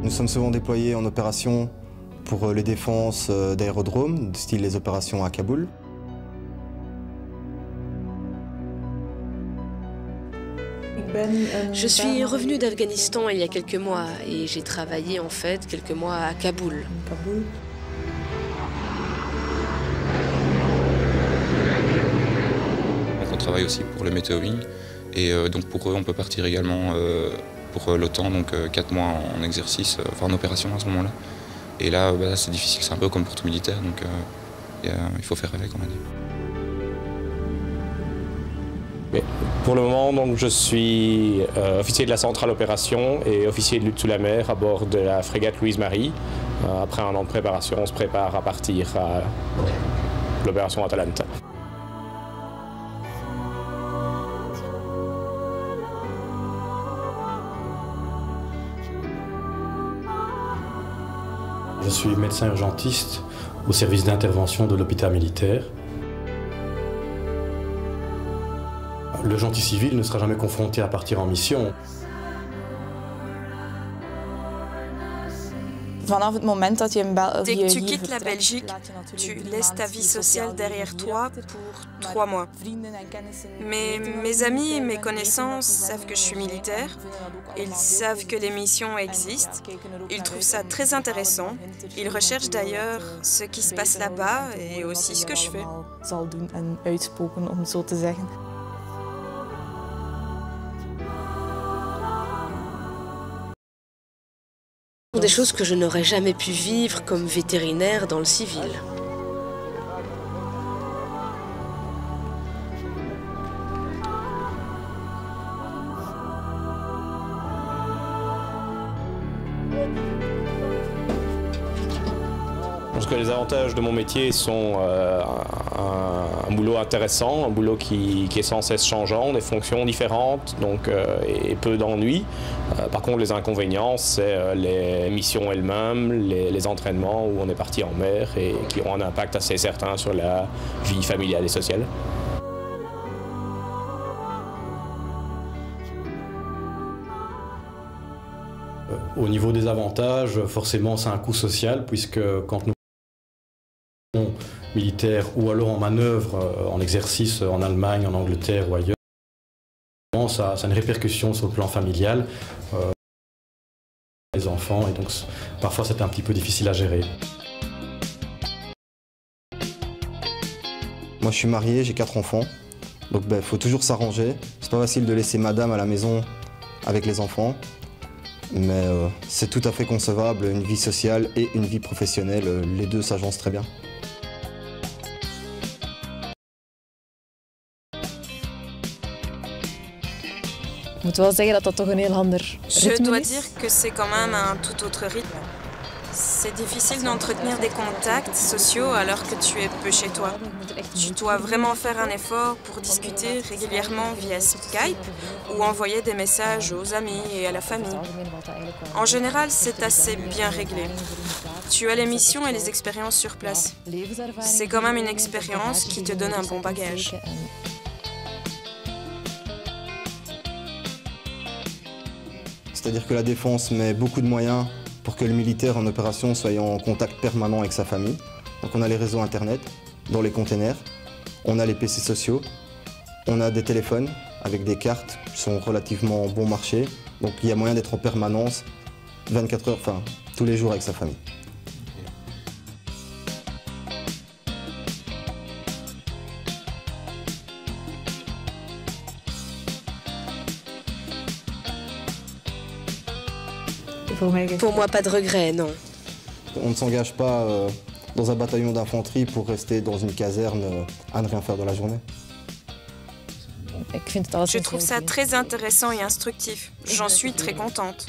Nous sommes souvent déployés en opération pour les défenses d'aérodromes, style les opérations à Kaboul. Je suis revenue d'Afghanistan il y a quelques mois et j'ai travaillé en fait quelques mois à Kaboul. On travaille aussi pour le Météowing et donc pour eux on peut partir également pour l'OTAN, donc 4 mois en exercice, enfin en opération à ce moment-là. Et là c'est difficile, c'est un peu comme pour tout militaire, donc il faut faire avec, on va dire. Mais pour le moment, donc, je suis officier de la centrale opération et officier de lutte sous la mer à bord de la frégate Louise-Marie. Après un an de préparation, on se prépare à partir à l'opération Atalanta. Je suis médecin urgentiste au service d'intervention de l'hôpital militaire. Le gentil civil ne sera jamais confronté à partir en mission. Dès que tu quittes la Belgique, tu laisses ta vie sociale derrière toi pour 3 mois. Mais mes amis et mes connaissances savent que je suis militaire, ils savent que les missions existent, ils trouvent ça très intéressant, ils recherchent d'ailleurs ce qui se passe là-bas et aussi ce que je fais. Des choses que je n'aurais jamais pu vivre comme vétérinaire dans le civil. Je pense que les avantages de mon métier sont un boulot intéressant, un boulot qui est sans cesse changeant, des fonctions différentes donc, et peu d'ennuis. Par contre, les inconvénients, c'est les missions elles-mêmes, les entraînements où on est parti en mer et qui ont un impact assez certain sur la vie familiale et sociale. Au niveau des avantages, forcément, c'est un coût social puisque quand nous militaires ou alors en manœuvre, en exercice en Allemagne, en Angleterre ou ailleurs, ça a une répercussion sur le plan familial, les enfants, et donc parfois c'est un petit peu difficile à gérer. Moi je suis marié, j'ai 4 enfants, donc il faut toujours s'arranger. C'est pas facile de laisser madame à la maison avec les enfants, mais c'est tout à fait concevable, une vie sociale et une vie professionnelle, les deux s'agencent très bien. Je dois dire que c'est quand même un tout autre rythme. C'est difficile d'entretenir des contacts sociaux alors que tu es peu chez toi. Tu dois vraiment faire un effort pour discuter régulièrement via Skype ou envoyer des messages aux amis et à la famille. En général, c'est assez bien réglé. Tu as les missions et les expériences sur place. C'est quand même une expérience qui te donne un bon bagage. C'est-à-dire que la défense met beaucoup de moyens pour que le militaire en opération soit en contact permanent avec sa famille. Donc on a les réseaux internet dans les containers, on a les PC sociaux, on a des téléphones avec des cartes qui sont relativement bon marché. Donc il y a moyen d'être en permanence 24 heures, enfin tous les jours avec sa famille. Pour moi, pas de regret, non. On ne s'engage pas dans un bataillon d'infanterie pour rester dans une caserne à ne rien faire dans la journée. Je trouve ça très intéressant et instructif. J'en suis très contente.